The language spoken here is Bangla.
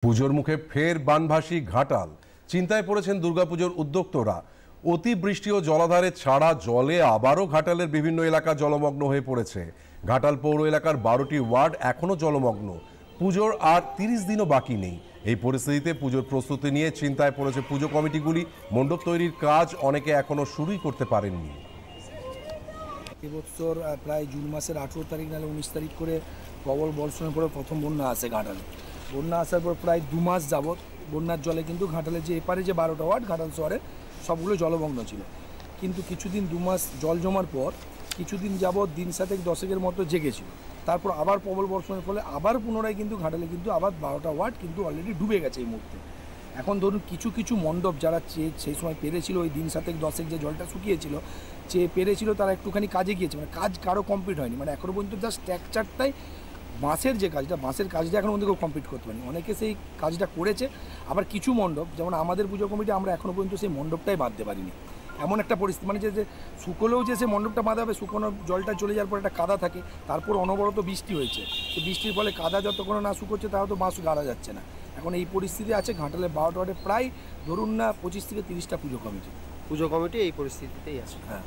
পুজোর মুখে ফের বানভাসী ঘাটাল, চিন্তায় পড়েছেন দুর্গাপুজোর উদ্যোক্তরা। অতিবৃষ্টি ও জলাধারে ছাড়া জলে আবারও ঘাটালের বিভিন্ন এলাকা জলমগ্ন হয়ে পড়েছে। ঘাটাল পৌর এলাকার 12টি ওয়ার্ড এখনো জলমগ্ন। পুজোর আর 30 দিনও বাকি নেই। এই পরিস্থিতিতে পুজোর প্রস্তুতি নিয়ে চিন্তায় পড়েছে পুজো কমিটিগুলি। মণ্ডপ তৈরির কাজ অনেকে এখনো শুরুই করতে পারেননি। এবছর প্রায় জুন মাসের 18 তারিখ নাহলে 19 তারিখ করে প্রবল বর্ষণের পরে প্রথম বন্যা আসে ঘাটালে। বন্যা আসার পর প্রায় 2 মাস যাবৎ বন্যার জলে কিন্তু ঘাটালে যে এপারে যে 12টা ওয়ার্ড ঘাটাল শহরে সবগুলো জলমগ্ন ছিল। কিন্তু কিছুদিন 2 মাস জল জমার পর কিছুদিন যাবৎ দিন 7-10 মতো জেগেছিল। তারপর আবার প্রবল বর্ষণের ফলে আবার পুনরায় কিন্তু ঘাটালে কিন্তু আবার 12টা ওয়ার্ড কিন্তু অলরেডি ডুবে গেছে এই মুহূর্তে। এখন ধরুন কিছু কিছু মণ্ডপ যারা সেই সময় পেরেছিল ওই দিন 7-10 যে জলটা শুকিয়েছিল পেরেছিল তারা একটুখানি কাজে গিয়েছে, মানে কাজ কারো কমপ্লিট হয়নি, মানে এখনও পর্যন্ত জাস্ট স্ট্রাকচারটাই বাঁশের যে কাজটা বাঁশের কাজটা এখনও পর্যন্ত কেউ কমপ্লিট করতে পারেনি। অনেকে সেই কাজটা করেছে, আবার কিছু মণ্ডপ যেমন আমাদের পুজো কমিটি আমরা এখনও পর্যন্ত সেই মণ্ডপটাই বাঁধতে পারিনি। এমন একটা পরিস্থিতি, মানে যে শুকোলেও যে সেই মণ্ডপটা বাঁধা হবে, শুকনো জলটা চলে যাওয়ার পর একটা কাদা থাকে, তারপর অনবরত বৃষ্টি হয়েছে, সেই বৃষ্টির ফলে কাদা যতক্ষণ না শুকোচ্ছে তাও তো বাঁশ গাড়া যাচ্ছে না। এখন এই পরিস্থিতি আছে ঘাটালে 12টা ওয়ার্ডে প্রায় ধরুন না 25 থেকে 30টা পুজো কমিটি এই পরিস্থিতিতেই আছে। হ্যাঁ।